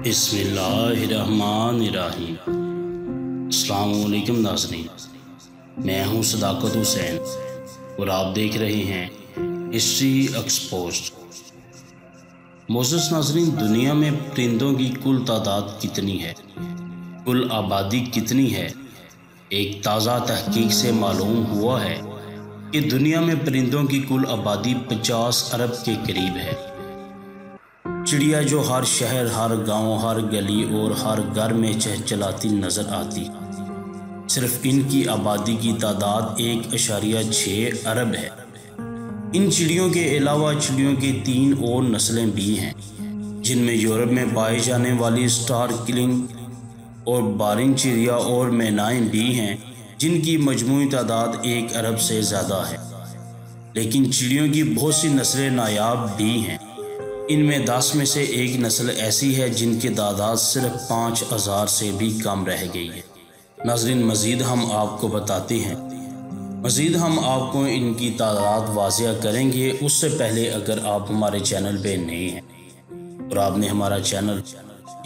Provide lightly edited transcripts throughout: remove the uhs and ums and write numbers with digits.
بسم اللہ الرحمن الرحیم۔ السلام علیکم ناظرین، میں ہوں صداقت حسین اور آپ دیکھ رہے ہیں ہسٹری ایکسپوزڈ۔ معزز ناظرین، دنیا میں پرندوں کی کل تعداد کتنی ہے، کل آبادی کتنی ہے؟ ایک تازہ تحقیق سے معلوم ہوا ہے کہ دنیا میں پرندوں کی کل آبادی 50 ارب کے قریب ہے۔ چڑیا جو ہر شہر، ہر گاؤں، ہر گلی اور ہر گھر میں چہچہاتی نظر آتی، صرف ان کی آبادی کی تعداد 1.6 ارب ہے۔ ان چڑیوں کے علاوہ چڑیوں کی 3 اور نسلیں بھی ہیں، جن میں یورپ میں پائی جانے والی سٹار کلنگ اور بارنگ چڑیا اور مینائیں بھی ہیں، جن کی مجموعی تعداد 1 ارب سے زیادہ ہے۔ لیکن چڑیوں کی بہت سی نسلیں نایاب بھی ہیں۔ ان میں 10 میں سے ایک نسل ایسی ہے جن کی تعداد صرف 5000 سے بھی کم رہ گئی ہے۔ ناظرین، مزید ہم آپ کو بتاتے ہیں، مزید ہم آپ کو ان کی تعداد واضح کریں گے۔ اس سے پہلے اگر آپ ہمارے چینل پہ نئے ہیں اور آپ نے ہمارا چینل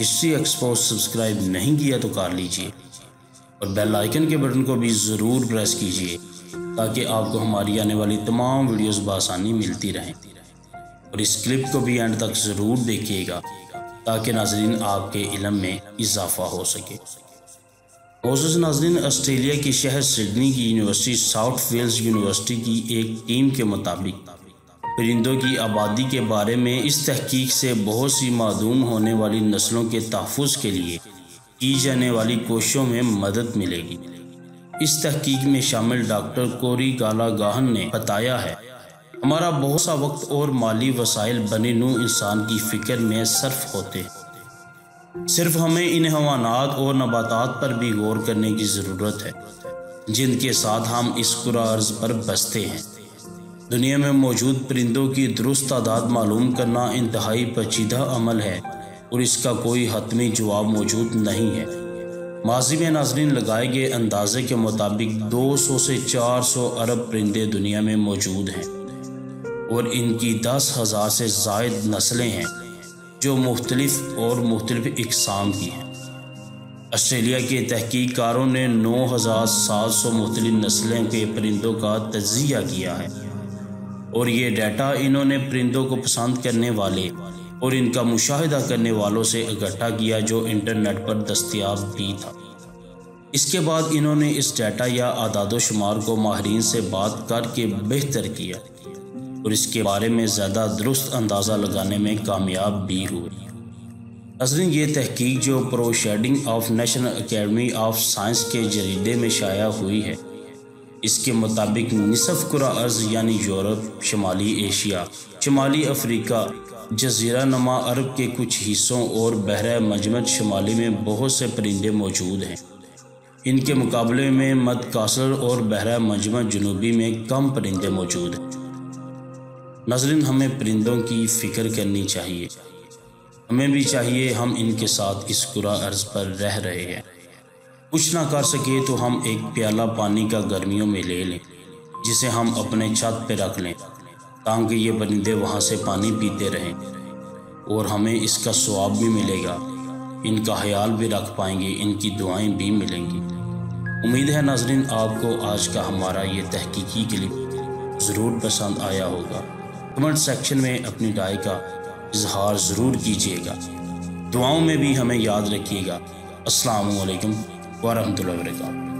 ہسٹری ایکسپوز سبسکرائب نہیں کیا تو کر لیجئے اور بیل آئیکن کے بٹن کو بھی ضرور پریس کیجئے تاکہ آپ کو ہماری آنے والی تمام ویڈیوز بآسانی ملتی رہیں، اور اس کلپ کو بھی اینڈ تک ضرور دیکھیے گا تاکہ ناظرین آپ کے علم میں اضافہ ہو سکے۔ معزز ناظرین، آسٹریلیا کے شہر سڈنی کی یونیورسٹی ساؤتھ ویلز یونیورسٹی کی ایک ٹیم کے مطابق پرندوں کی آبادی کے بارے میں اس تحقیق سے بہت سی معدوم ہونے والی نسلوں کے تحفظ کے لیے کی جانے والی کوششوں میں مدد ملے گی۔ اس تحقیق میں شامل ڈاکٹر کوری گالا گاہن نے بتایا ہے، ہمارا بہت سا وقت اور مالی وسائل بنی نوع انسان کی فکر میں صرف ہوتے ہیں۔ صرف ہمیں ان حیوانات اور نباتات پر بھی غور کرنے کی ضرورت ہے جن کے ساتھ ہم اس کرہ ارض پر بستے ہیں۔ دنیا میں موجود پرندوں کی درست تعداد معلوم کرنا انتہائی پیچیدہ عمل ہے اور اس کا کوئی حتمی جواب موجود نہیں ہے۔ ماضی میں ناظرین لگائے گئے اندازے کے مطابق 200 سے 400 ارب پرندے دنیا میں موجود ہیں اور ان کی 10,000 سے زائد نسلیں ہیں جو مختلف اقسام کی ہیں۔ آسٹریلیا کے تحقیق کاروں نے 9,700 مختلف نسلیں کے پرندوں کا تجزیہ کیا ہے، اور یہ ڈیٹا انہوں نے پرندوں کو پسند کرنے والے اور ان کا مشاہدہ کرنے والوں سے اکٹھا کیا جو انٹرنیٹ پر دستیاب بھی تھا۔ اس کے بعد انہوں نے اس ڈیٹا یا اعداد و شمار کو ماہرین سے بات کر کے بہتر کیا اور اس کے بارے میں زیادہ درست اندازہ لگانے میں کامیاب بھی ہوئی۔ ناظرین، یہ تحقیق جو proceeding of national academy of science کے جریدے میں شائع ہوئی ہے، اس کے مطابق نصف کرہ ارض یعنی یورپ، شمالی ایشیا، شمالی افریقہ، جزیرہ نما عرب کے کچھ حصوں اور بحر منجمد شمالی میں بہت سے پرندے موجود ہیں۔ ان کے مقابلے میں مدغاسکر اور بحر منجمد جنوبی میں کم پرندے موجود ہیں۔ ناظرین، ہمیں پرندوں کی فکر کرنی چاہیے، ہمیں بھی چاہیے، ہم ان کے ساتھ اس کرہ ارض پر رہ رہے ہیں۔ کچھ نہ کر سکے تو ہم ایک پیالہ پانی کا گرمیوں میں لے لیں جسے ہم اپنے چھت پہ رکھ لیں تاکہ یہ پرندے وہاں سے پانی پیتے رہیں اور ہمیں اس کا ثواب بھی ملے گا، ان کا خیال بھی رکھ پائیں گے، ان کی دعائیں بھی ملیں گی۔ امید ہے ناظرین آپ کو آج کا ہمارا یہ تحقیقی کلپ ضرور پسند آیا ہوگا۔ کمنٹ سیکشن میں اپنی رائے کا اظہار ضرور کیجیے گا، دعاؤں میں بھی ہمیں یاد رکھیے گا۔ السلام علیکم ورحمۃ اللہ وبرکاتہ۔